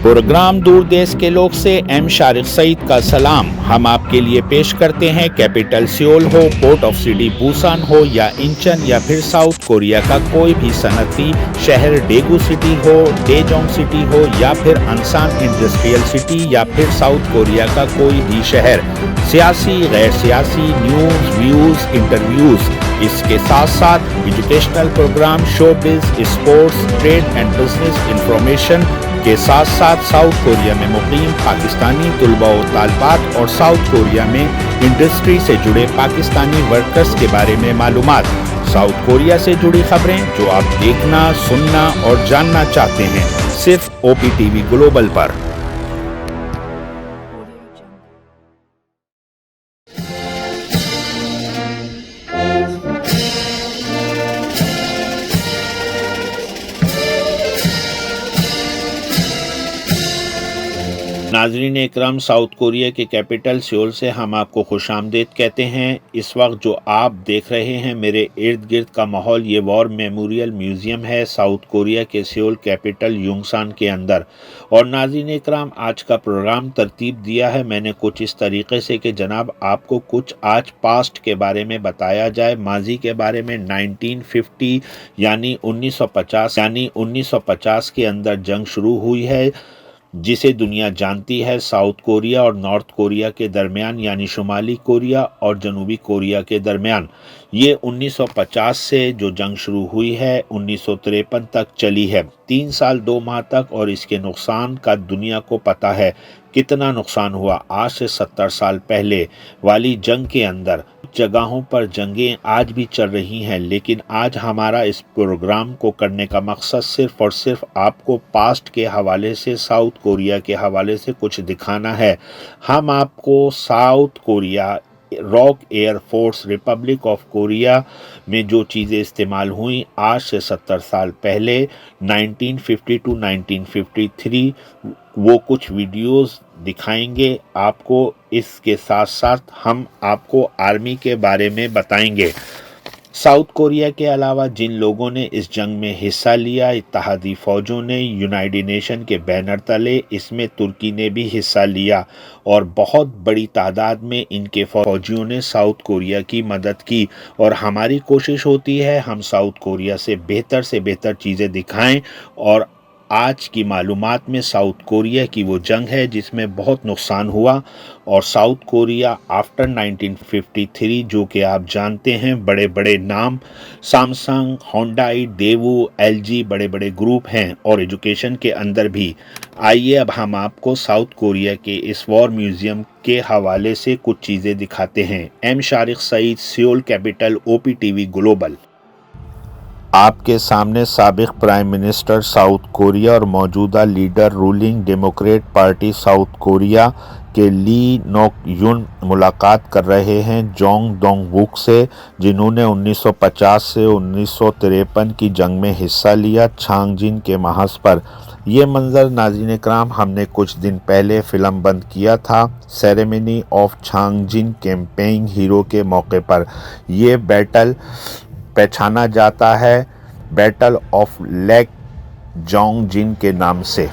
Programme دور دیش کے لوگ سے ایم شارق سعید کا سلام. ہم آپ کے لیے پیش کرتے ہیں کیپٹل سیول ہو، پورٹ آف سٹی بوسان ہو یا انچن یا پھر ساؤتھ کوریا کا کوئی بھی صنعتی شہر ڈیگو سٹی ہو، ڈیجونگ سٹی ہو یا پھر انسان انڈسٹریل سٹی یا پھر ساؤتھ کوریا کا کوئی بھی شہر. سیاسی، غیر سیاسی، نیوز، ویوز، انٹرویوز، اس کے ساتھ ساتھ educational program, showbiz, sports, trade and business information کے ساتھ ساتھ ساؤتھ کوریا میں مقیم پاکستانی طلباء و طالبات اور ساؤتھ کوریا میں انڈسٹری سے جڑے پاکستانی ورکرز کے بارے میں معلومات. ساؤتھ کوریا سے جڑی خبریں جو آپ دیکھنا، سننا اور جاننا چاہتے ہیں، صرف او پی ٹی وی گلوبل پر. ناظرین اکرام، ساؤتھ کوریا کے کیپٹل سیول سے ہم آپ کو خوش آمدید کہتے ہیں. اس وقت جو آپ دیکھ رہے ہیں میرے ارد گرد کا ماحول، یہ وار میموریل میوزیم ہے ساؤتھ کوریا کے سیول کیپٹل یونگسان کے اندر. اور ناظرین اکرام، آج کا پروگرام ترتیب دیا ہے میں نے کچھ اس طریقے سے کہ جناب آپ کو کچھ آج پاسٹ کے بارے میں بتایا جائے، ماضی کے بارے میں. 1950 یعنی 1950 کے اندر جنگ شروع ہوئی ہے جسے دنیا جانتی ہے ساؤتھ کوریا اور نارتھ کوریا کے درمیان، یعنی شمالی کوریا اور جنوبی کوریا کے درمیان. یہ 1950 سے جو جنگ شروع ہوئی ہے 1953 تک چلی ہے، 3 سال 2 ماہ تک. اور اس کے نقصان کا دنیا کو پتہ ہے کتنا نقصان ہوا. آج سے 70 سال پہلے والی جنگ کے اندر جگہوں پر جنگیں آج بھی چل رہی ہیں، لیکن آج ہمارا اس پروگرام کو کرنے کا مقصد صرف اور صرف آپ کو پاسٹ کے حوالے سے، ساؤتھ کوریا کے حوالے سے کچھ دکھانا ہے. ہم آپ کو south Korea, rock air force, republic of Korea میں جو چیزیں استعمال ہوئیں آج سے 70 سال پہلے 1950 ٹو 1953، وہ کچھ ویڈیوز دکھائیں گے آپ کو. اس کے ساتھ ساتھ ہم آپ کو آرمی کے بارے میں بتائیں گے. ساؤتھ کوریا کے علاوہ جن لوگوں نے اس جنگ میں حصہ لیا، اتحادی فوجوں نے یونائیٹڈ نیشن کے بینر تلے، اس میں ترکی نے بھی حصہ لیا اور بہت بڑی تعداد میں ان کے فوجیوں نے ساؤتھ کوریا کی مدد کی. اور ہماری کوشش ہوتی ہے ہم ساؤتھ کوریا سے بہتر چیزیں دکھائیں. اور آج کی معلومات میں ساؤتھ کوریا کی وہ جنگ ہے جس میں بہت نقصان ہوا. اور ساؤتھ کوریا آفٹر 1953 جو کہ آپ جانتے ہیں بڑے بڑے نام سامسنگ، ہونڈائی، دیوو، ایل جی بڑے بڑے گروپ ہیں. اور ایجوکیشن کے اندر بھی. آئیے اب ہم آپ کو ساؤتھ کوریا کے اس وار میوزیم کے حوالے سے کچھ چیزیں دکھاتے ہیں. ایم شارق سعید، سیول کیپٹل، او پی ٹی وی گلوبل. آپ کے سامنے سابق پرائم منسٹر ساؤتھ کوریا اور موجودہ leader ruling Democrat Party South Korea کے لی نوک یون ملاقات کر رہے ہیں جونگ ڈونگ وک سے، جنہوں نے 1950 سے 1953 کی جنگ میں حصہ لیا چھانگ جن کے محاذ پر. یہ منظر ناظرین اکرام ہم نے کچھ دن پہلے فلم بند کیا تھا سیریمنی آف چھانگ جن کیمپینگ ہیرو کے موقع پر. یہ بیٹل پہچانا جاتا ہے بیٹل آف لیک جونگ جن کے نام سے.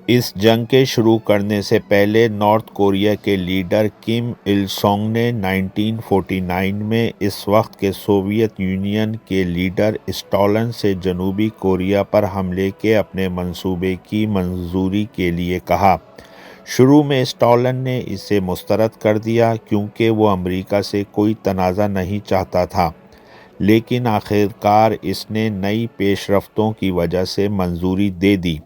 اس جنگ کے شروع کرنے سے پہلے نارتھ کوریا کے لیڈر کم il سونگ نے 1949 میں اس وقت کے سوویت یونین کے لیڈر اسٹالن سے جنوبی کوریا پر حملے کے اپنے منصوبے کی منظوری کے لیے کہا۔ شروع میں اسٹالن نے اسے مسترد کر دیا کیونکہ وہ امریکہ سے کوئی تنازع نہیں چاہتا تھا، لیکن آخرکار اس نے نئی پیش رفتوں کی وجہ سے منظوری دے دی۔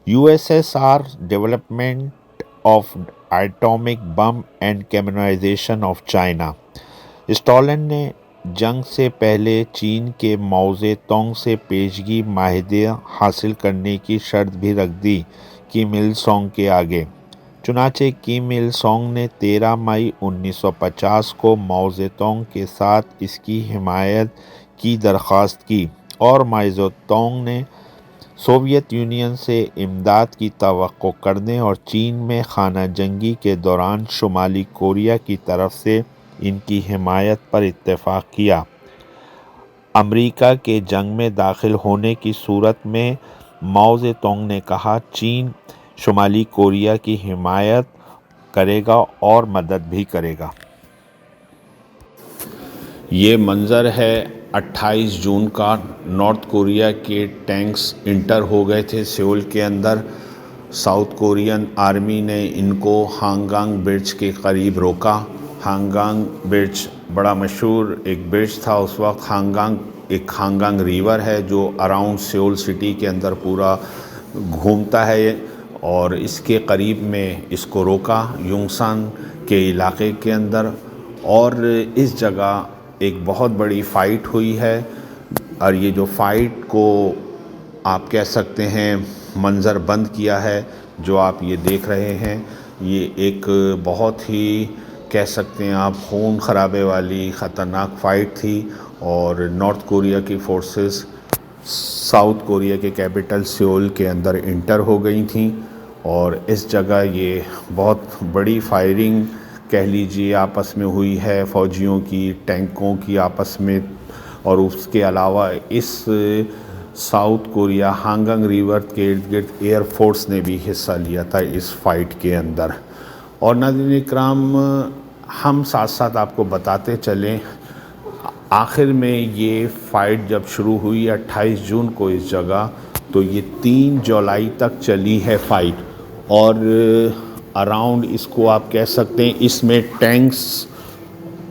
USSR development of atomic bomb and communization of China. Stalin نے جنگ سے پہلے چین کے ماؤ زے تونگ سے پیشگی معاہدے حاصل کرنے کی شرط بھی رکھ دی کم il سونگ کے آگے۔ چنانچہ کم il سونگ نے 13 مئی 1950 کو ماؤ زے تونگ کے ساتھ اس کی حمایت کی درخواست کی، اور ماؤ زے تونگ نے سوویت یونین سے امداد کی توقع کرنے اور چین میں خانہ جنگی کے دوران شمالی کوریا کی طرف سے ان کی حمایت پر اتفاق کیا۔ امریکہ کے جنگ میں داخل ہونے کی صورت میں ماؤ زے تونگ نے کہا، چین شمالی کوریا کی حمایت کرے گا اور مدد بھی کرے گا۔ یہ منظر ہے 28 جون کا۔ نارتھ کوریا کے ٹینکس انٹر ہو گئے تھے سیول کے اندر۔ ساؤتھ کورین آرمی نے ان کو ہانگانگ برج کے قریب روکا۔ ہانگانگ برج بڑا مشہور ایک برج تھا اس وقت۔ ایک ہانگانگ ریور ہے جو اراؤنڈ سیول سٹی کے اندر پورا گھومتا ہے، اور اس کے قریب میں اس کو روکا یونگسان کے علاقے کے اندر، اور اس جگہ ایک بہت بڑی فائٹ ہوئی ہے۔ اور یہ جو فائٹ کو آپ کہہ سکتے ہیں منظر بند کیا ہے جو آپ یہ دیکھ رہے ہیں، یہ ایک بہت ہی کہہ سکتے ہیں آپ خون خرابے والی خطرناک فائٹ تھی، اور نارتھ کوریا کی فورسز ساؤتھ کوریا کے کیپٹل سیول کے اندر انٹر ہو گئی تھیں، اور اس جگہ یہ بہت بڑی فائرنگ کہہ لیجیے آپس میں ہوئی ہے، فوجیوں کی، ٹینکوں کی آپس میں، اور اس کے علاوہ اس ساؤتھ کوریا ہانگانگ ریور کے ارد گرد ایئر فورس نے بھی حصہ لیا تھا اس فائٹ کے اندر۔ اور ناظرین اکرام، ہم ساتھ ساتھ آپ کو بتاتے چلیں، آخر میں یہ فائٹ جب شروع ہوئی 28 جون کو اس جگہ، تو یہ 3 جولائی تک چلی ہے فائٹ، اور اراؤنڈ اس کو آپ کہہ سکتے ہیں اس میں ٹینکس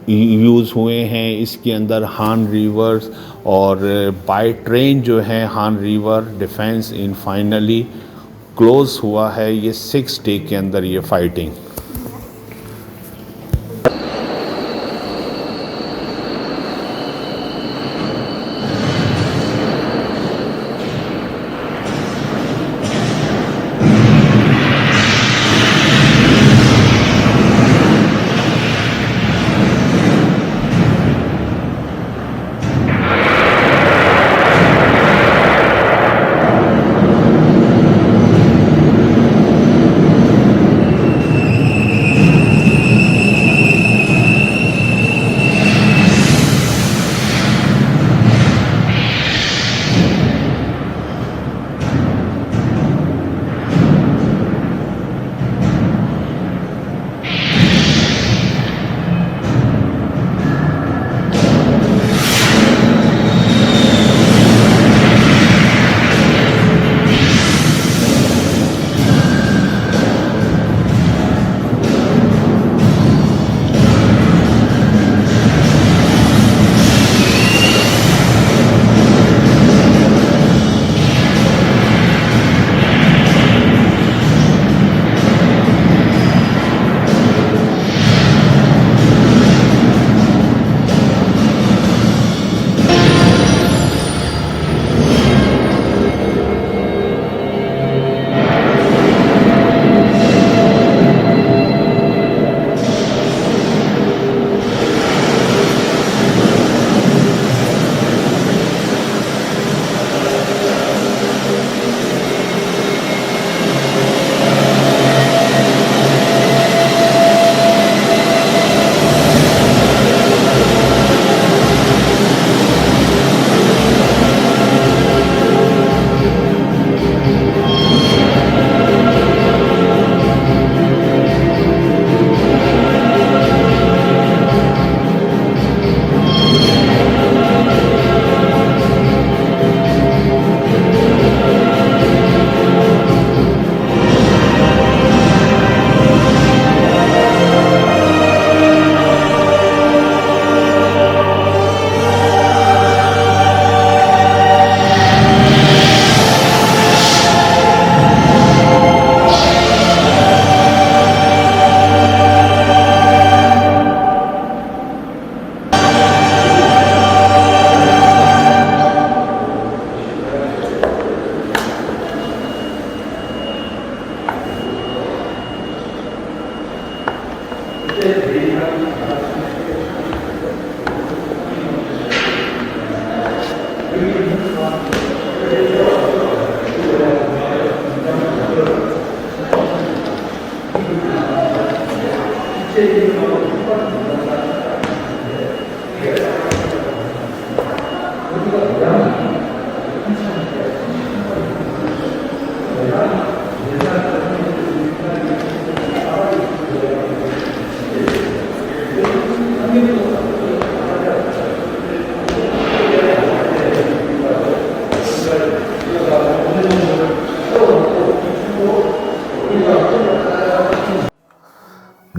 یوز ہوئے ہیں، اس کے اندر ہان ریورز اور بائی ٹرین جو ہے ہان ریور ڈیفینس ان فائنلی کلوز ہوا ہے یہ 6 ڈے کے اندر یہ فائٹنگ۔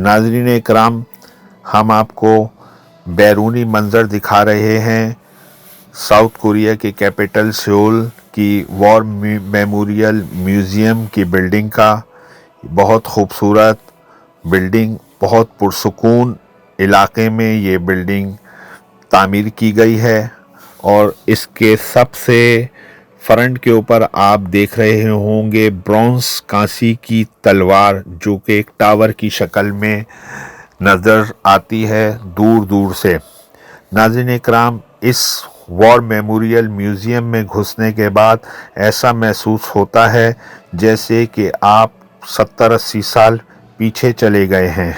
ناظرین اکرام، ہم آپ کو بیرونی منظر دکھا رہے ہیں ساؤتھ کوریا کے کیپٹل سیول کی وار میموریل میوزیم کی بلڈنگ کا۔ بہت خوبصورت بلڈنگ، بہت پرسکون علاقے میں یہ بلڈنگ تعمیر کی گئی ہے، اور اس کے سب سے فرنٹ کے اوپر آپ دیکھ رہے ہوں گے برونز کانسی کی تلوار، جو کہ ایک ٹاور کی شکل میں نظر آتی ہے دور دور سے۔ ناظرین اکرام، اس وار میموریل میوزیم میں گھسنے کے بعد ایسا محسوس ہوتا ہے جیسے کہ آپ 70-80 سال پیچھے چلے گئے ہیں،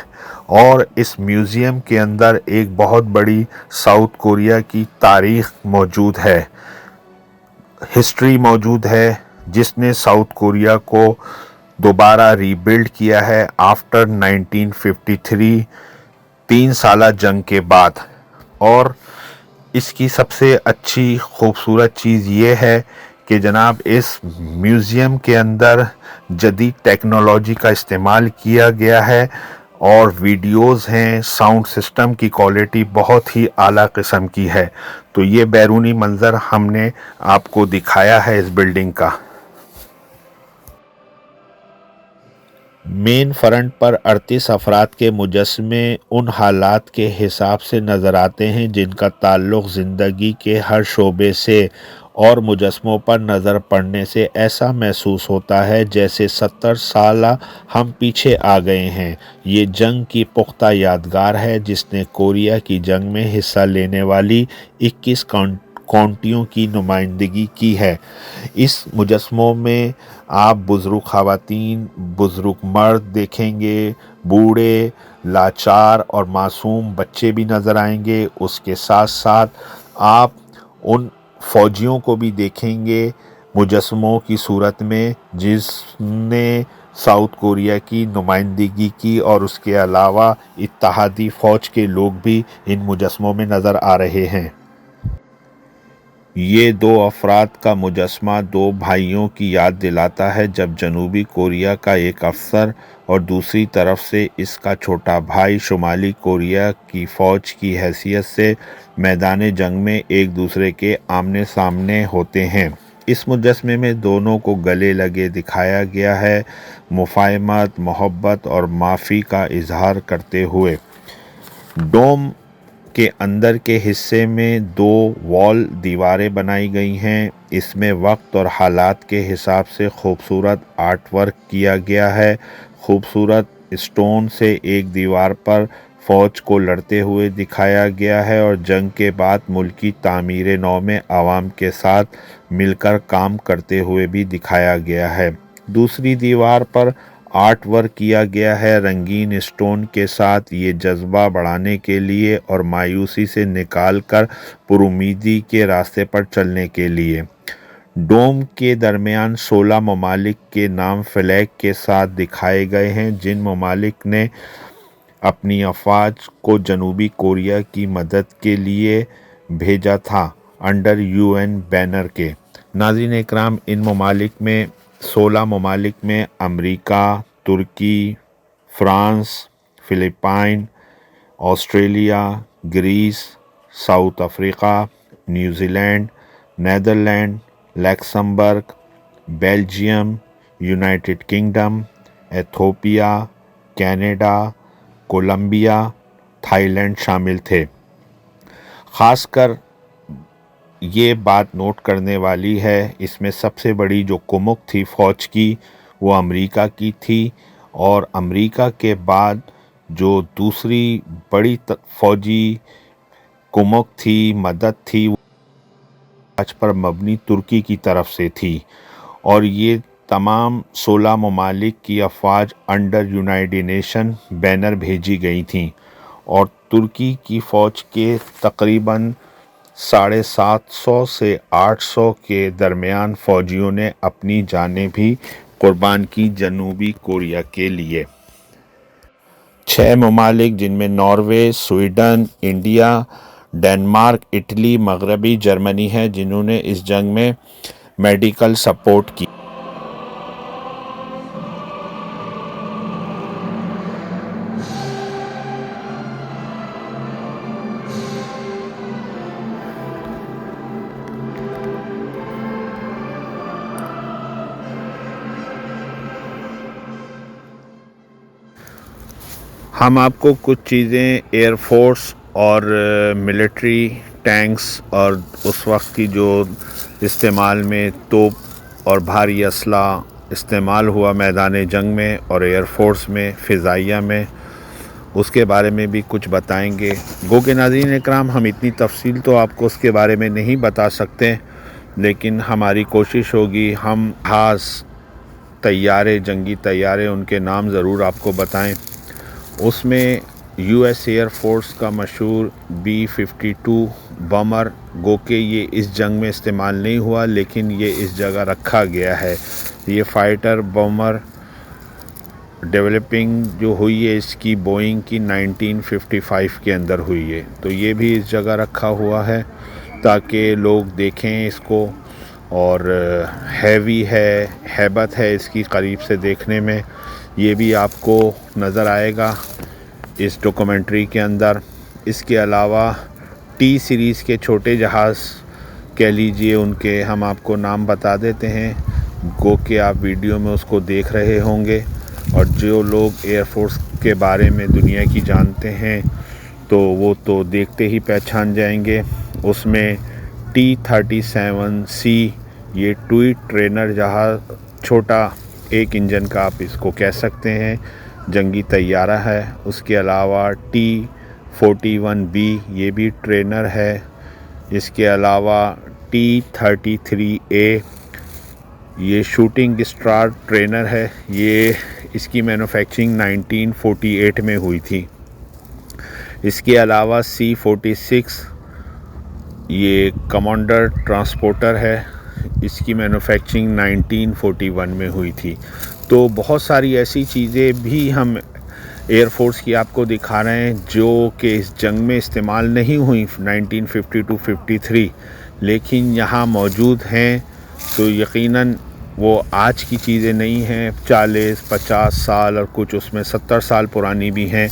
اور اس میوزیم کے اندر ایک بہت بڑی ساؤتھ کوریا کی تاریخ موجود ہے، ہسٹری موجود ہے، جس نے ساؤتھ کوریا کو دوبارہ ری بلڈ کیا ہے آفٹر 1953، 3 سالہ جنگ کے بعد۔ اور اس کی سب سے اچھی خوبصورت چیز یہ ہے کہ جناب اس میوزیم کے اندر جدید ٹیکنالوجی کا استعمال کیا گیا ہے، اور ویڈیوز ہیں، ساؤنڈ سسٹم کی کوالٹی بہت ہی اعلیٰ قسم کی ہے۔ تو یہ بیرونی منظر ہم نے آپ کو دکھایا ہے اس بلڈنگ کا۔ مین فرنٹ پر 38 افراد کے مجسمے ان حالات کے حساب سے نظر آتے ہیں جن کا تعلق زندگی کے ہر شعبے سے، اور مجسموں پر نظر پڑنے سے ایسا محسوس ہوتا ہے جیسے 70 سالہ ہم پیچھے آ گئے ہیں۔ یہ جنگ کی پختہ یادگار ہے جس نے کوریا کی جنگ میں حصہ لینے والی 21 کونٹیوں کی نمائندگی کی ہے۔ اس مجسموں میں آپ بزرگ خواتین، بزرگ مرد دیکھیں گے، بوڑھے، لاچار اور معصوم بچے بھی نظر آئیں گے۔ اس کے ساتھ ساتھ آپ ان فوجیوں کو بھی دیکھیں گے مجسموں کی صورت میں جس نے ساؤتھ کوریا کی نمائندگی کی، اور اس کے علاوہ اتحادی فوج کے لوگ بھی ان مجسموں میں نظر آ رہے ہیں۔ یہ 2 افراد کا مجسمہ 2 بھائیوں کی یاد دلاتا ہے، جب جنوبی کوریا کا ایک افسر اور دوسری طرف سے اس کا چھوٹا بھائی شمالی کوریا کی فوج کی حیثیت سے میدان جنگ میں ایک دوسرے کے آمنے سامنے ہوتے ہیں۔ اس مجسمے میں دونوں کو گلے لگے دکھایا گیا ہے، مفاہمت، محبت اور معافی کا اظہار کرتے ہوئے۔ ڈوم کے اندر کے حصے میں 2 وال دیواریں بنائی گئی ہیں۔ اس میں وقت اور حالات کے حساب سے خوبصورت آرٹ ورک کیا گیا ہے۔ خوبصورت اسٹون سے ایک دیوار پر فوج کو لڑتے ہوئے دکھایا گیا ہے، اور جنگ کے بعد ملکی تعمیر نو میں عوام کے ساتھ مل کر کام کرتے ہوئے بھی دکھایا گیا ہے۔ دوسری دیوار پر آرٹ ورک کیا گیا ہے رنگین اسٹون کے ساتھ، یہ جذبہ بڑھانے کے لیے اور مایوسی سے نکال کر پرامیدی کے راستے پر چلنے کے لیے۔ ڈوم کے درمیان 16 ممالک کے نام فلیگ کے ساتھ دکھائے گئے ہیں، جن ممالک نے اپنی افواج کو جنوبی کوریا کی مدد کے لیے بھیجا تھا انڈر UN بینر کے۔ ناظرین اکرام، ان ممالک میں 16 ممالک میں امریکہ، ترکی، France, Philippines, Australia, Greece, South Africa, New Zealand, Netherlands, Luxembourg, Belgium, United Kingdom, Ethiopia, Canada, Colombia, Thailand شامل تھے۔ خاص کر یہ بات نوٹ کرنے والی ہے، اس میں سب سے بڑی جو کمک تھی فوج کی وہ امریکہ کی تھی، اور امریکہ کے بعد جو دوسری بڑی فوجی کمک تھی، مدد تھی، وہ فوج پر مبنی ترکی کی طرف سے تھی، اور یہ تمام 16 ممالک کی افواج انڈر یونائٹڈ نیشن بینر بھیجی گئی تھیں، اور ترکی کی فوج کے تقریباً 750 سے 800 کے درمیان فوجیوں نے اپنی جانیں بھی قربان کی جنوبی کوریا کے لیے۔ 6 ممالک جن میں Norway, Sweden, India, Denmark, Italy, مغربی جرمنی ہیں جنہوں نے اس جنگ میں میڈیکل سپورٹ کی۔ ہم آپ کو کچھ چیزیں ایئر فورس اور ملٹری ٹینکس اور اس وقت کی جو استعمال میں توپ اور بھاری اسلحہ استعمال ہوا میدان جنگ میں اور ایئر فورس میں فضائیہ میں، اس کے بارے میں بھی کچھ بتائیں گے۔ گو کہ ناظرین اکرام، ہم اتنی تفصیل تو آپ کو اس کے بارے میں نہیں بتا سکتے، لیکن ہماری کوشش ہوگی ہم خاص طیارے، جنگی طیارے، ان کے نام ضرور آپ کو بتائیں۔ اس میں یو ایس ایئر فورس کا مشہور B-52 بمر، گو کہ یہ اس جنگ میں استعمال نہیں ہوا لیکن یہ اس جگہ رکھا گیا ہے۔ یہ فائٹر بمر ڈیولپنگ جو ہوئی ہے اس کی بوئنگ کی 1955 کے اندر ہوئی ہے، تو یہ بھی اس جگہ رکھا ہوا ہے تاکہ لوگ دیکھیں اس کو، اور ہیوی ہے، ہیبت ہے اس کی قریب سے دیکھنے میں، یہ بھی آپ کو نظر آئے گا اس ڈاکومنٹری کے اندر۔ اس کے علاوہ ٹی سیریز کے چھوٹے جہاز کہہ لیجئے، ان کے ہم آپ کو نام بتا دیتے ہیں، گو کہ آپ ویڈیو میں اس کو دیکھ رہے ہوں گے، اور جو لوگ ایئر فورس کے بارے میں دنیا کی جانتے ہیں تو وہ تو دیکھتے ہی پہچان جائیں گے۔ اس میں T-37C، یہ ٹوئی ٹرینر جہاز، چھوٹا ایک انجن کا آپ اس کو کہہ سکتے ہیں، جنگی طیارہ ہے۔ اس کے علاوہ T-41B، یہ بھی ٹرینر ہے۔ اس کے علاوہ T-33A، یہ شوٹنگ اسٹار ٹرینر ہے، یہ اس کی مینوفیکچرنگ 1948 میں ہوئی تھی۔ اس کے علاوہ C-46، یہ کمانڈر ٹرانسپورٹر ہے، اس کی مینوفیکچرنگ 1941 میں ہوئی تھی۔ تو بہت ساری ایسی چیزیں بھی ہم ایئر فورس کی آپ کو دکھا رہے ہیں جو کہ اس جنگ میں استعمال نہیں ہوئی 1952-53، لیکن یہاں موجود ہیں، تو یقیناً وہ آج کی چیزیں نہیں ہیں، 40-50 سال اور کچھ اس میں 70 سال پرانی بھی ہیں۔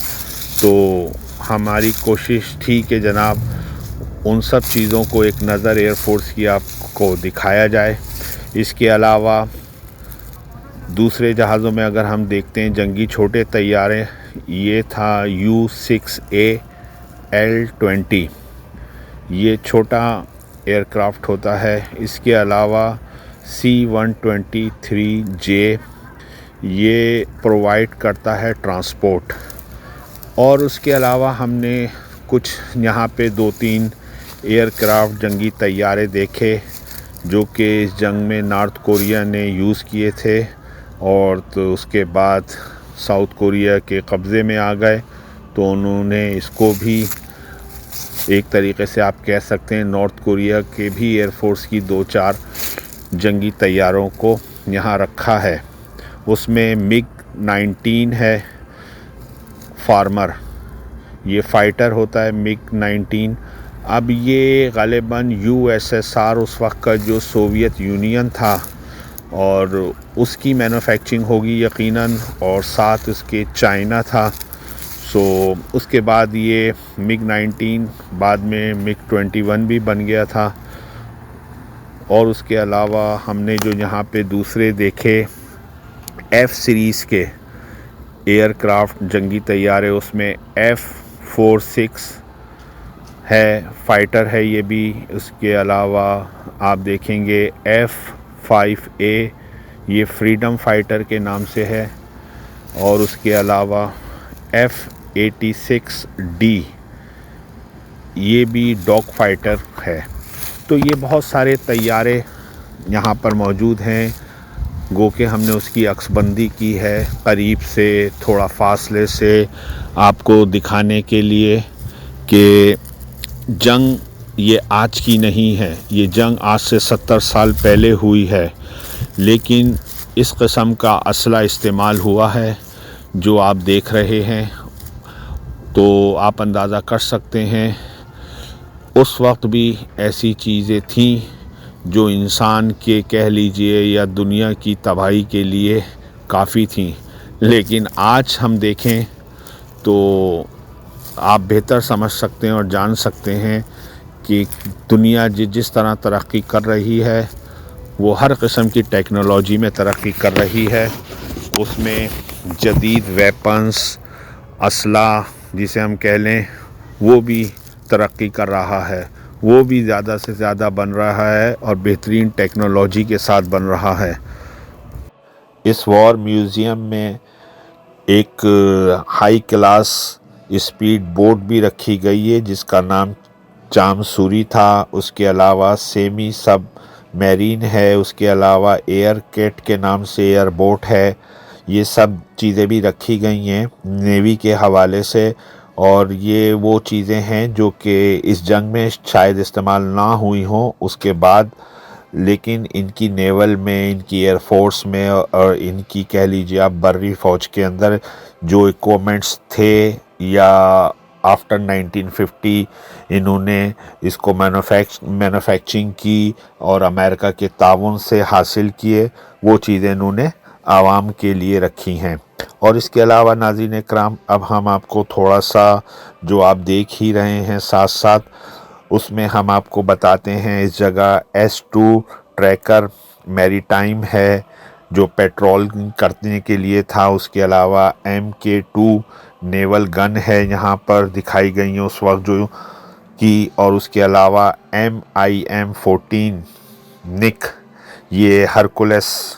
تو ہماری کوشش تھی کہ جناب ان سب چیزوں کو ایک نظر ایئر فورس کی آپ کو دکھایا جائے۔ اس کے علاوہ دوسرے جہازوں میں اگر ہم دیکھتے ہیں جنگی چھوٹے طیارے، یہ تھا U-6A L-20، یہ چھوٹا ایئر کرافٹ ہوتا ہے۔ اس کے علاوہ C-123J، یہ پرووائڈ کرتا ہے ٹرانسپورٹ۔ اور اس کے علاوہ ہم نے کچھ یہاں پہ 2-3 ایئر کرافٹ جنگی طیارے دیکھے جو کہ اس جنگ میں نارتھ کوریا نے یوز کیے تھے، اور تو اس کے بعد ساؤتھ کوریا کے قبضے میں آ گئے، تو انہوں نے اس کو بھی ایک طریقے سے آپ کہہ سکتے ہیں نارتھ کوریا کے بھی ایئر فورس کی 2-4 جنگی طیاروں کو یہاں رکھا ہے۔ اس میں MiG-19 ہے، فارمر، یہ فائٹر ہوتا ہے MiG-19۔ اب یہ غالباً USSR اس وقت کا جو سوویت یونین تھا، اور اس کی مینوفیکچرنگ ہوگی یقیناً، اور ساتھ اس کے چائنا تھا۔ سو اس کے بعد یہ MiG-19 بعد میں MiG-21 بھی بن گیا تھا۔ اور اس کے علاوہ ہم نے جو یہاں پہ دوسرے دیکھے F سیریز کے ایئر کرافٹ جنگی طیارے، اس میں F-46 ہے، فائٹر ہے یہ بھی۔ اس کے علاوہ آپ دیکھیں گے F-5A، یہ فریڈم فائٹر کے نام سے ہے، اور اس کے علاوہ F-86D، یہ بھی ڈاگ فائٹر ہے۔ تو یہ بہت سارے طیارے یہاں پر موجود ہیں، گو کہ ہم نے اس کی عکس بندی کی ہے قریب سے، تھوڑا فاصلے سے، آپ کو دکھانے کے لیے کہ جنگ یہ آج کی نہیں ہے، یہ جنگ آج سے 70 سال پہلے ہوئی ہے، لیکن اس قسم کا اسلحہ استعمال ہوا ہے جو آپ دیکھ رہے ہیں۔ تو آپ اندازہ کر سکتے ہیں اس وقت بھی ایسی چیزیں تھیں جو انسان کے کہہ لیجئے یا دنیا کی تباہی کے لیے کافی تھیں، لیکن آج ہم دیکھیں تو آپ بہتر سمجھ سکتے ہیں اور جان سکتے ہیں کہ دنیا جس طرح ترقی کر رہی ہے، وہ ہر قسم کی ٹیکنالوجی میں ترقی کر رہی ہے۔ اس میں جدید ویپنز اسلحہ جسے ہم کہہ لیں وہ بھی ترقی کر رہا ہے، وہ بھی زیادہ سے زیادہ بن رہا ہے اور بہترین ٹیکنالوجی کے ساتھ بن رہا ہے۔ اس وار میوزیم میں ایک ہائی کلاس اسپیڈ بوٹ بھی رکھی گئی ہے جس کا نام چامسوری تھا۔ اس کے علاوہ سیمی سب میرین ہے، اس کے علاوہ ایئر کیٹ کے نام سے ایئر بوٹ ہے۔ یہ سب چیزیں بھی رکھی گئی ہیں نیوی کے حوالے سے، اور یہ وہ چیزیں ہیں جو کہ اس جنگ میں شاید استعمال نہ ہوئی ہوں اس کے بعد، لیکن ان کی نیول میں، ان کی ایئر فورس میں اور ان کی کہہ لیجیے آپ بری فوج کے اندر جو ایکوپمنٹس تھے یا آفٹر 1950 انہوں نے اس کو مینوفیکچرنگ کی اور امریکہ کے تعاون سے حاصل کیے، وہ چیزیں انہوں نے عوام کے لیے رکھی ہیں۔ اور اس کے علاوہ ناظرین اکرام، اب ہم آپ کو تھوڑا سا جو آپ دیکھ ہی رہے ہیں ساتھ ساتھ اس میں ہم آپ کو بتاتے ہیں۔ اس جگہ S2 ٹریکر میری ٹائم ہے جو پیٹرول کرنے کے لیے تھا، اس کے علاوہ MK2 نیول گن ہے یہاں پر دکھائی گئی ہیں اس وقت جو کی، اور اس کے علاوہ MIM-14 نک یہ ہرکولس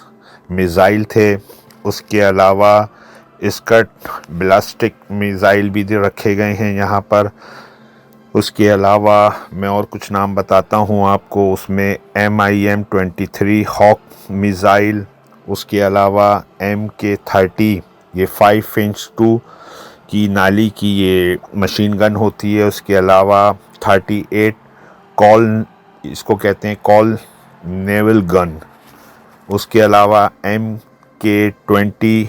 میزائل تھے۔ اس کے علاوہ اسکٹ بلاسٹک میزائل بھی رکھے گئے ہیں یہاں پر۔ اس کے علاوہ میں اور کچھ نام بتاتا ہوں آپ کو، اس میں MIM-23 ہاک میزائل، اس کے علاوہ MK30 یہ 5 انچ 2 کی نالی کی یہ مشین گن ہوتی ہے۔ اس کے علاوہ 38 کال، اس کو کہتے ہیں کال نیول گن۔ اس کے علاوہ MK20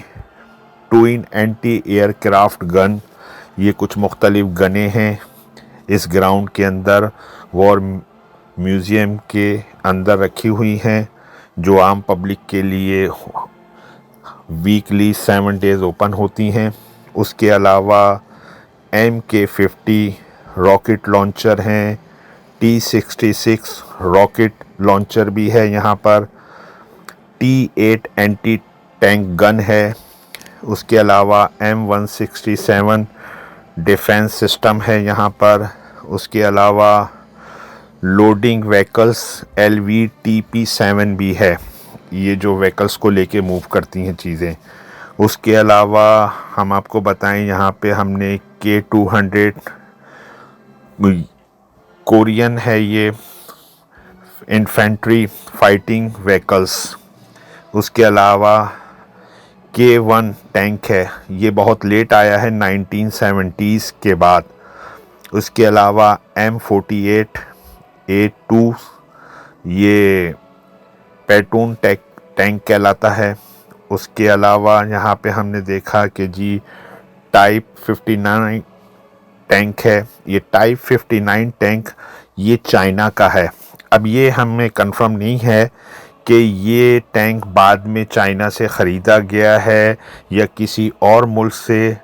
twin anti aircraft gun. یہ کچھ مختلف گنیں ہیں اس گراؤنڈ کے اندر وار میوزیم کے اندر رکھی ہوئی ہیں جو عام پبلک کے لیے ویکلی 7 ڈیز اوپن ہوتی ہیں۔ اس کے علاوہ MK50 راکٹ لانچر ہیں، T66 راکٹ لانچر بھی ہے یہاں پر، T8 اینٹی ٹینک گن ہے۔ اس کے علاوہ M167 ڈیفینس سسٹم ہے یہاں پر۔ اس کے علاوہ لوڈنگ ویکلز LVTP-7 بھی ہے، یہ جو ویکلز کو لے کے موو کرتی ہیں چیزیں۔ اس کے علاوہ ہم آپ کو بتائیں یہاں پہ ہم نے K200 کورین ہے یہ انفینٹری فائٹنگ ویکلز۔ اس کے علاوہ K1 ٹینک ہے، یہ بہت لیٹ آیا ہے 1970s کے بعد۔ اس کے علاوہ M48A2 یہ پیٹون ٹینک کہلاتا ہے۔ اس کے علاوہ یہاں پہ ہم نے دیکھا کہ جی ٹائپ 59 ٹینک ہے۔ یہ ٹائپ 59 ٹینک یہ چائنا کا ہے۔ اب یہ ہمیں کنفرم نہیں ہے کہ یہ ٹینک بعد میں چائنا سے خریدا گیا ہے یا کسی اور ملک سے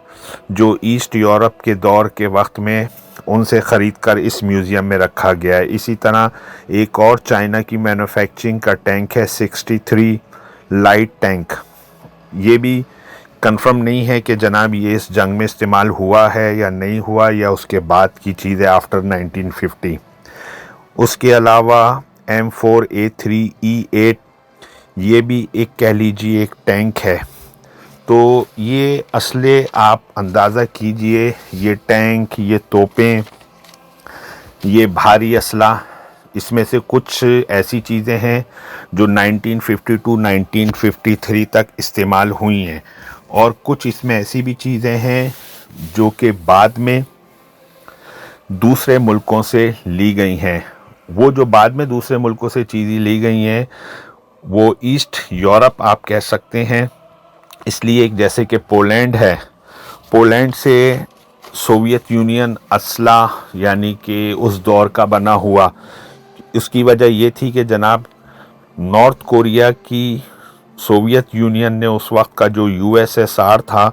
جو ایسٹ یورپ کے دور کے وقت میں ان سے خرید کر اس میوزیم میں رکھا گیا ہے۔ اسی طرح ایک اور چائنا کی مینوفیکچرنگ کا ٹینک ہے 63 لائٹ ٹینک۔ یہ بھی کنفرم نہیں ہے کہ جناب یہ اس جنگ میں استعمال ہوا ہے یا نہیں ہوا یا اس کے بعد کی چیز ہے آفٹر 1950۔ اس کے علاوہ M4A3E8 یہ بھی ایک کہہ لیجیے ایک ٹینک ہے۔ تو یہ اسلحے آپ اندازہ کیجئے، یہ ٹینک، یہ توپیں، یہ بھاری اسلحہ، اس میں سے کچھ ایسی چیزیں ہیں جو 1952 1953 تک استعمال ہوئی ہیں، اور کچھ اس میں ایسی بھی چیزیں ہیں جو کہ بعد میں دوسرے ملکوں سے لی گئی ہیں۔ وہ جو بعد میں دوسرے ملکوں سے چیزیں لی گئی ہیں وہ ایسٹ یورپ آپ کہہ سکتے ہیں، اس لیے جیسے کہ پولینڈ ہے، پولینڈ سے سوویت یونین اسلحہ یعنی کہ اس دور کا بنا ہوا۔ اس کی وجہ یہ تھی کہ جناب نارتھ کوریا کی سوویت یونین نے اس وقت کا جو USSR تھا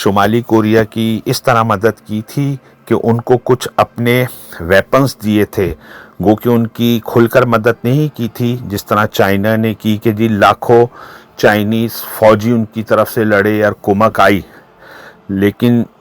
شمالی کوریا کی اس طرح مدد کی تھی کہ ان کو کچھ اپنے ویپنز دیے تھے، گو کہ ان کی کھل کر مدد نہیں کی تھی جس طرح چائنا نے کی کہ جی لاکھوں چائنیز فوجی ان کی طرف سے لڑے اور کمک آئی، لیکن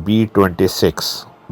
B-26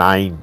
9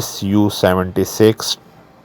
Su-76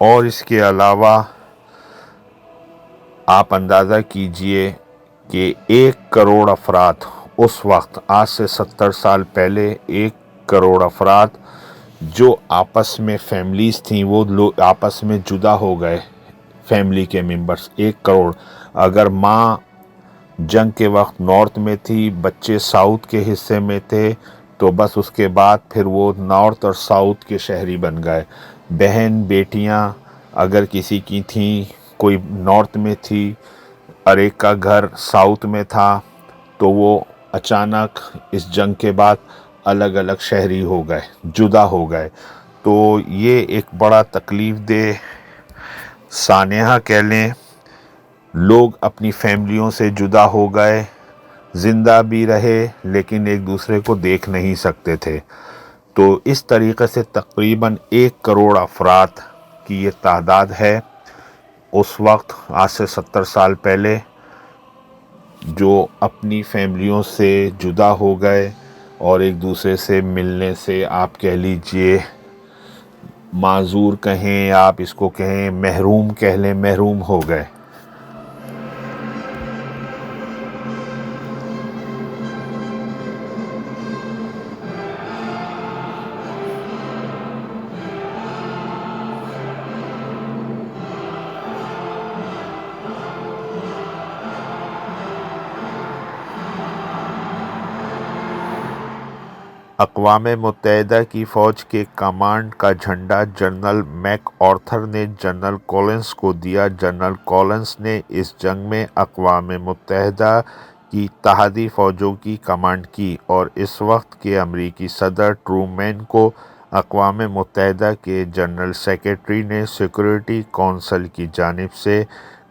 اور اس کے علاوہ آپ اندازہ کیجئے کہ 1 کروڑ افراد اس وقت، آج سے 70 سال پہلے، 1 کروڑ افراد جو آپس میں فیملیز تھیں، وہ لوگ آپس میں جدا ہو گئے، فیملی کے ممبرز 1 کروڑ۔ اگر ماں جنگ کے وقت نارتھ میں تھی، بچے ساؤتھ کے حصے میں تھے، تو بس اس کے بعد پھر وہ نارتھ اور ساؤتھ کے شہری بن گئے۔ بہن بیٹیاں اگر کسی کی تھیں، کوئی نارتھ میں تھی اور ایک کا گھر ساؤتھ میں تھا، تو وہ اچانک اس جنگ کے بعد الگ الگ شہری ہو گئے، جدا ہو گئے۔ تو یہ ایک بڑا تکلیف دہ سانحہ کہہ لیں۔ لوگ اپنی فیملیوں سے جدا ہو گئے، زندہ بھی رہے لیکن ایک دوسرے کو دیکھ نہیں سکتے تھے۔ تو اس طریقے سے تقریباً 1 کروڑ افراد کی یہ تعداد ہے اس وقت، آج سے 70 سال پہلے، جو اپنی فیملیوں سے جدا ہو گئے اور ایک دوسرے سے ملنے سے آپ کہہ لیجئے معذور کہیں، آپ اس کو کہیں محروم کہہ لیں، محروم ہو گئے۔ اقوام متحدہ کی فوج کے کمانڈ کا جھنڈا جنرل میک آرتھر نے جنرل کولنز کو دیا۔ جنرل کولنز نے اس جنگ میں اقوام متحدہ کی اتحادی فوجوں کی کمانڈ کی، اور اس وقت کے امریکی صدر ٹرومین کو اقوام متحدہ کے جنرل سیکرٹری نے سیکورٹی کونسل کی جانب سے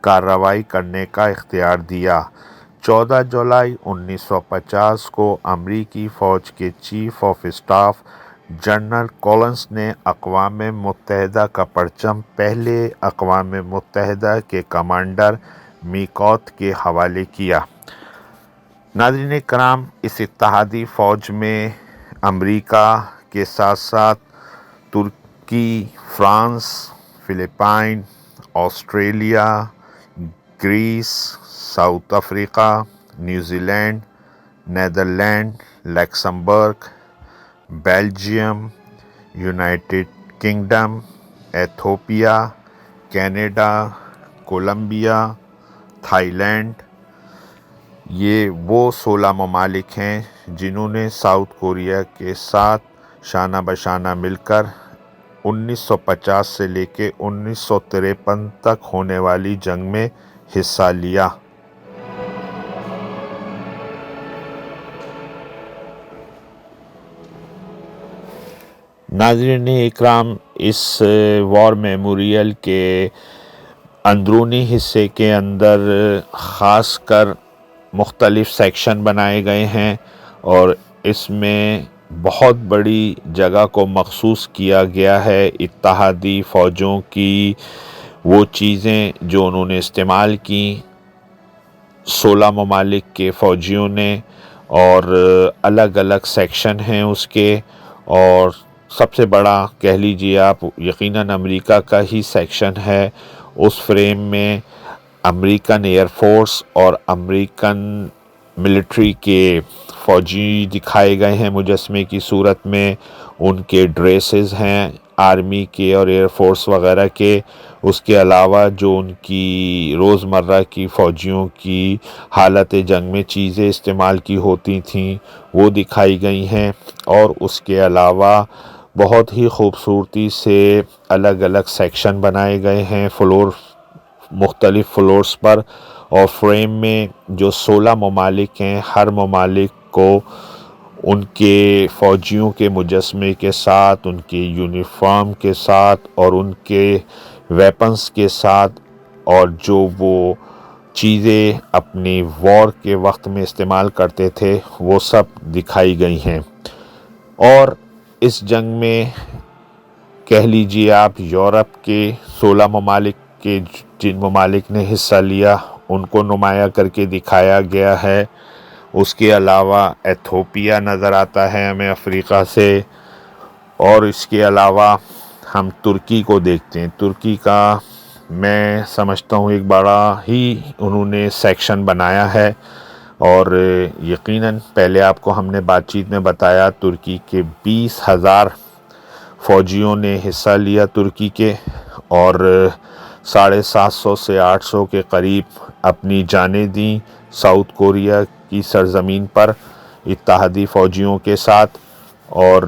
کارروائی کرنے کا اختیار دیا۔ 14 جولائی 1950 کو امریکی فوج کے chief of staff general Collins نے اقوام متحدہ کا پرچم پہلے اقوام متحدہ کے کمانڈر میکارتھ کے حوالے کیا۔ ناظرین کرام، اس اتحادی فوج میں امریکہ کے ساتھ ساتھ ترکی، France, Philippines, Australia, Greece, South Africa, New Zealand, Netherlands, Luxembourg, Belgium, United Kingdom, Ethiopia, Canada, Colombia, Thailand, یہ وہ 16 ممالک ہیں جنہوں نے ساؤتھ کوریا کے ساتھ شانہ بشانہ مل کر 1950 سے لے کے 1953 تک ہونے والی جنگ میں حصہ لیا۔ ناظرین اکرام، اس وار میموریل کے اندرونی حصے کے اندر خاص کر مختلف سیکشن بنائے گئے ہیں، اور اس میں بہت بڑی جگہ کو مخصوص کیا گیا ہے اتحادی فوجوں کی وہ چیزیں جو انہوں نے استعمال کی 16 ممالک کے فوجیوں نے، اور الگ الگ سیکشن ہیں اس کے، اور سب سے بڑا کہہ لیجئے آپ یقیناً امریکہ کا ہی سیکشن ہے۔ اس فریم میں امریکن ایئر فورس اور امریکن ملٹری کے فوجی دکھائے گئے ہیں مجسمے کی صورت میں، ان کے ڈریسز ہیں آرمی کے اور ایئر فورس وغیرہ کے۔ اس کے علاوہ جو ان کی روزمرہ کی فوجیوں کی حالت جنگ میں چیزیں استعمال کی ہوتی تھیں وہ دکھائی گئی ہیں، اور اس کے علاوہ بہت ہی خوبصورتی سے الگ الگ سیکشن بنائے گئے ہیں مختلف فلورز پر، اور فریم میں جو 16 ممالک ہیں ہر ممالک کو ان کے فوجیوں کے مجسمے کے ساتھ، ان کے یونیفارم کے ساتھ اور ان کے ویپنز کے ساتھ، اور جو وہ چیزیں اپنی وار کے وقت میں استعمال کرتے تھے وہ سب دکھائی گئی ہیں۔ اور اس جنگ میں کہہ لیجئے آپ یورپ کے 16 ممالک کے جن ممالک نے حصہ لیا ان کو نمایاں کر کے دکھایا گیا ہے۔ اس کے علاوہ ایتھوپیا نظر آتا ہے ہمیں افریقہ سے، اور اس کے علاوہ ہم ترکی کو دیکھتے ہیں، ترکی کا میں سمجھتا ہوں ایک بڑا ہی انہوں نے سیکشن بنایا ہے، اور یقیناً پہلے آپ کو ہم نے بات چیت میں بتایا ترکی کے 20,000 فوجیوں نے حصہ لیا ترکی کے، اور 750 سے 800 کے قریب اپنی جانیں دیں ساؤتھ کوریا کی سرزمین پر اتحادی فوجیوں کے ساتھ، اور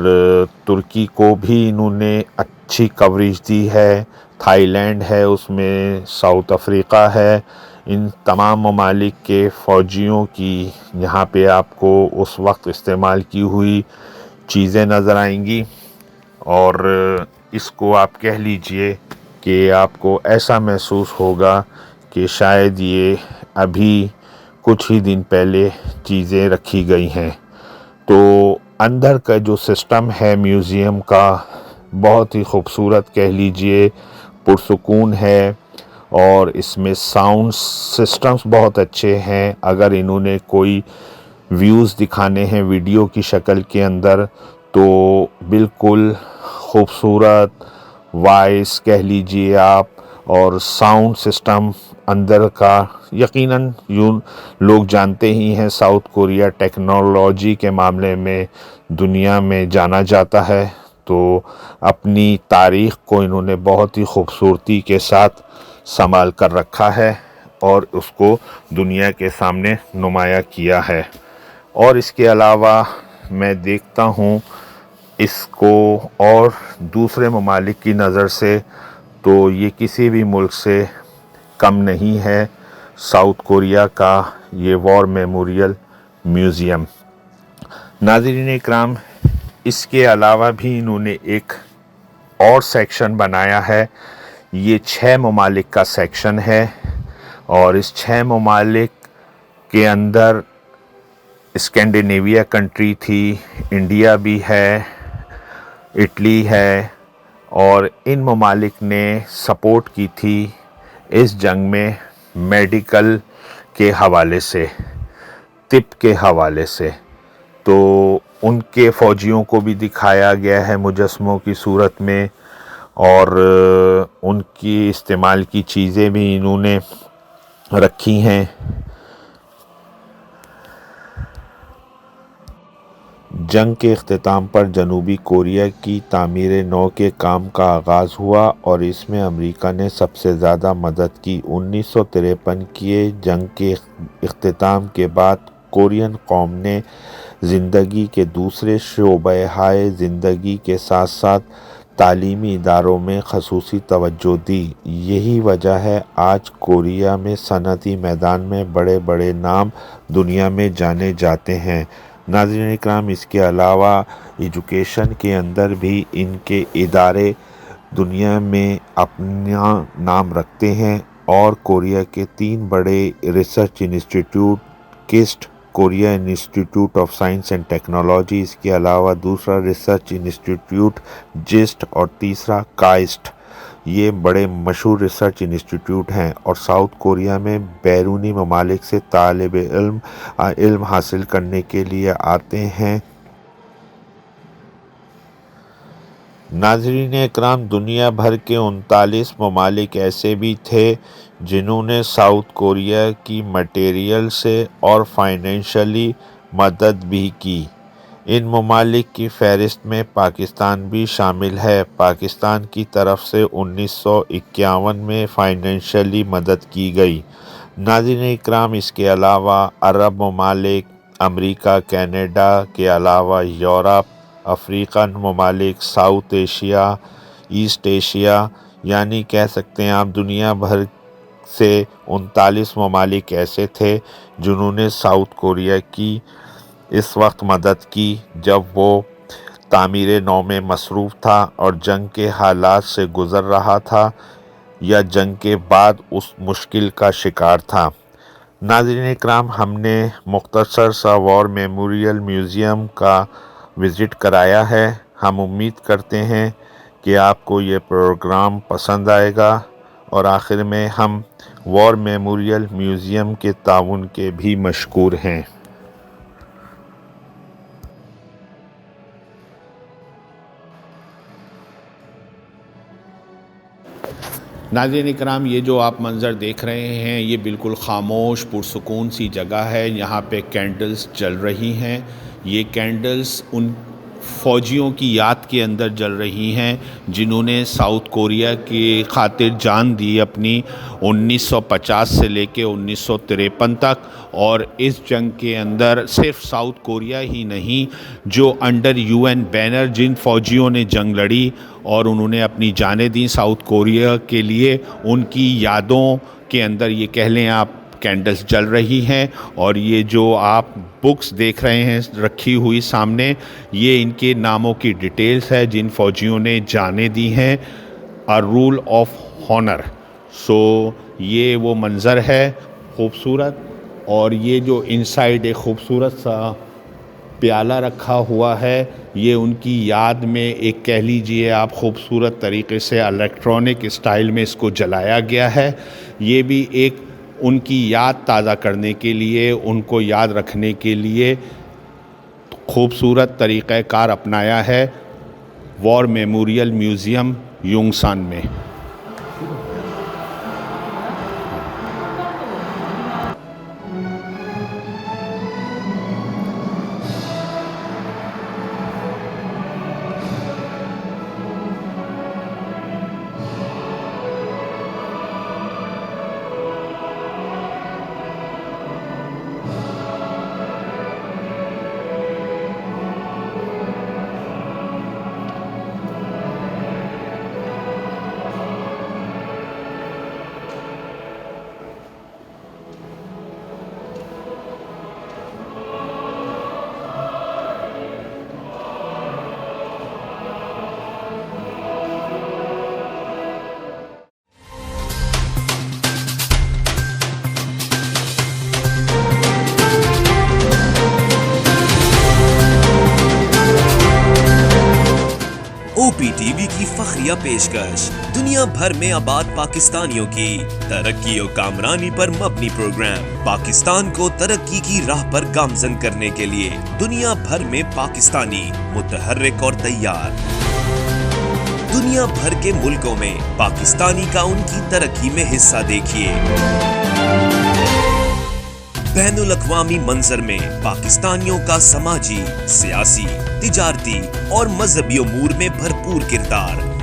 ترکی کو بھی انہوں نے اچھی کوریج دی ہے، تھائی لینڈ ہے اس میں، ساؤتھ افریقہ ہے، ان تمام ممالک کے فوجیوں کی یہاں پہ آپ کو اس وقت استعمال کی ہوئی چیزیں نظر آئیں گی، اور اس کو آپ کہہ لیجئے کہ آپ کو ایسا محسوس ہوگا کہ شاید یہ ابھی کچھ ہی دن پہلے چیزیں رکھی گئی ہیں۔ تو اندر کا جو سسٹم ہے میوزیم کا بہت ہی خوبصورت کہہ لیجئے، پرسکون ہے، اور اس میں ساؤنڈ سسٹمز بہت اچھے ہیں۔ اگر انہوں نے کوئی ویوز دکھانے ہیں ویڈیو کی شکل کے اندر تو بالکل خوبصورت وائس کہہ لیجئے آپ، اور ساؤنڈ سسٹم اندر کا یقیناً یوں لوگ جانتے ہی ہیں ساؤتھ کوریا ٹیکنالوجی کے معاملے میں دنیا میں جانا جاتا ہے، تو اپنی تاریخ کو انہوں نے بہت ہی خوبصورتی کے ساتھ سنبھال کر رکھا ہے اور اس کو دنیا کے سامنے نمایاں کیا ہے۔ اور اس کے علاوہ میں دیکھتا ہوں اس کو اور دوسرے ممالک کی نظر سے تو یہ کسی بھی ملک سے کم نہیں ہے، ساؤتھ کوریا کا یہ وار میموریل میوزیم۔ ناظرین اکرام، اس کے علاوہ بھی انہوں نے ایک اور سیکشن بنایا ہے، یہ 6 ممالک کا سیکشن ہے، اور اس 6 ممالک کے اندر اسکینڈینیویا کنٹری تھی، انڈیا بھی ہے، اٹلی ہے، اور ان ممالک نے سپورٹ کی تھی اس جنگ میں میڈیکل کے حوالے سے، طب کے حوالے سے، تو ان کے فوجیوں کو بھی دکھایا گیا ہے مجسموں کی صورت میں، اور ان کی استعمال کی چیزیں بھی انہوں نے رکھی ہیں۔ جنگ کے اختتام پر جنوبی کوریا کی تعمیر نو کے کام کا آغاز ہوا اور اس میں امریکہ نے سب سے زیادہ مدد کی۔ 1953 کی جنگ کے اختتام کے بعد کورین قوم نے زندگی کے دوسرے شعبۂ زندگی کے ساتھ ساتھ تعلیمی اداروں میں خصوصی توجہ دی۔ یہی وجہ ہے آج کوریا میں صنعتی میدان میں بڑے بڑے نام دنیا میں جانے جاتے ہیں۔ ناظرین اکرام، اس کے علاوہ ایجوکیشن کے اندر بھی ان کے ادارے دنیا میں اپنا نام رکھتے ہیں، اور کوریا کے 3 بڑے research institute, KIST Korea institute of science and technology, اس کے علاوہ دوسرا ریسرچ انسٹیٹیوٹ جسٹ، اور تیسرا کائسٹ، یہ بڑے مشہور ریسرچ انسٹیٹیوٹ ہیں، اور ساؤتھ کوریا میں بیرونی ممالک سے طالب علم حاصل کرنے کے لیے آتے ہیں۔ ناظرین اکرام، دنیا بھر کے 39 ممالک ایسے بھی تھے جنہوں نے ساؤتھ کوریا کی مٹیریل سے اور فائنینشلی مدد بھی کی۔ ان ممالک کی فہرست میں پاکستان بھی شامل ہے۔ پاکستان کی طرف سے 1951 میں فائنینشلی مدد کی گئی۔ ناظرین اکرام، اس کے علاوہ عرب ممالک، امریکہ، کینیڈا کے علاوہ یورپ، افریقن ممالک، ساؤتھ ایشیا، ایسٹ ایشیا، یعنی کہہ سکتے ہیں آپ دنیا بھر سے 39 ممالک ایسے تھے جنہوں نے ساؤتھ کوریا کی اس وقت مدد کی جب وہ تعمیر نو میں مصروف تھا اور جنگ کے حالات سے گزر رہا تھا یا جنگ کے بعد اس مشکل کا شکار تھا۔ ناظرین اکرام، ہم نے مختصر سا وار میموریل میوزیم کا وزٹ کرایا ہے۔ ہم امید کرتے ہیں کہ آپ کو یہ پروگرام پسند آئے گا، اور آخر میں ہم وار میموریل میوزیم کے تعاون کے بھی مشکور ہیں۔ ناظرین اکرام، یہ جو آپ منظر دیکھ رہے ہیں یہ بالکل خاموش پرسکون سی جگہ ہے. یہاں پہ کینڈلز جل رہی ہیں. یہ کینڈلز ان فوجیوں کی یاد کے اندر جل رہی ہیں جنہوں نے ساؤتھ کوریا کی خاطر جان دی اپنی 1950 سے لے کے 1953 تک. اور اس جنگ کے اندر صرف ساؤتھ کوریا ہی نہیں، جو انڈر UN بینر جن فوجیوں نے جنگ لڑی اور انہوں نے اپنی جانیں دیں ساؤتھ کوریا کے لیے، ان کی یادوں کے اندر یہ کہہ لیں آپ کینڈلز جل رہی ہیں. اور یہ جو آپ بکس دیکھ رہے ہیں رکھی ہوئی سامنے، یہ ان کے ناموں کی ڈیٹیلز ہے جن فوجیوں نے جانیں دی ہیں. A rule of honor. سو یہ وہ منظر ہے خوبصورت. اور یہ جو انسائیڈ ایک خوبصورت سا پیالہ رکھا ہوا ہے، یہ ان کی یاد میں ایک کہہ لیجئے آپ خوبصورت طریقے سے الیکٹرانک اسٹائل میں اس کو جلایا گیا ہے. یہ بھی ایک ان کی یاد تازہ کرنے کے لیے، ان کو یاد رکھنے کے لیے خوبصورت طریقہ کار اپنایا ہے وار میموریل میوزیم یونگسان میں. OPTV کی فخریہ پیشکش دنیا بھر میں آباد پاکستانیوں کی ترقی و کامرانی پر مبنی پروگرام. پاکستان کو ترقی کی راہ پر گامزن کرنے کے لیے دنیا بھر میں پاکستانی متحرک اور تیار. دنیا بھر کے ملکوں میں پاکستانی کا ان کی ترقی میں حصہ دیکھیے. بین الاقوامی منظر میں پاکستانیوں کا سماجی، سیاسی، تجارتی اور مذہبی امور میں بھرپور کردار.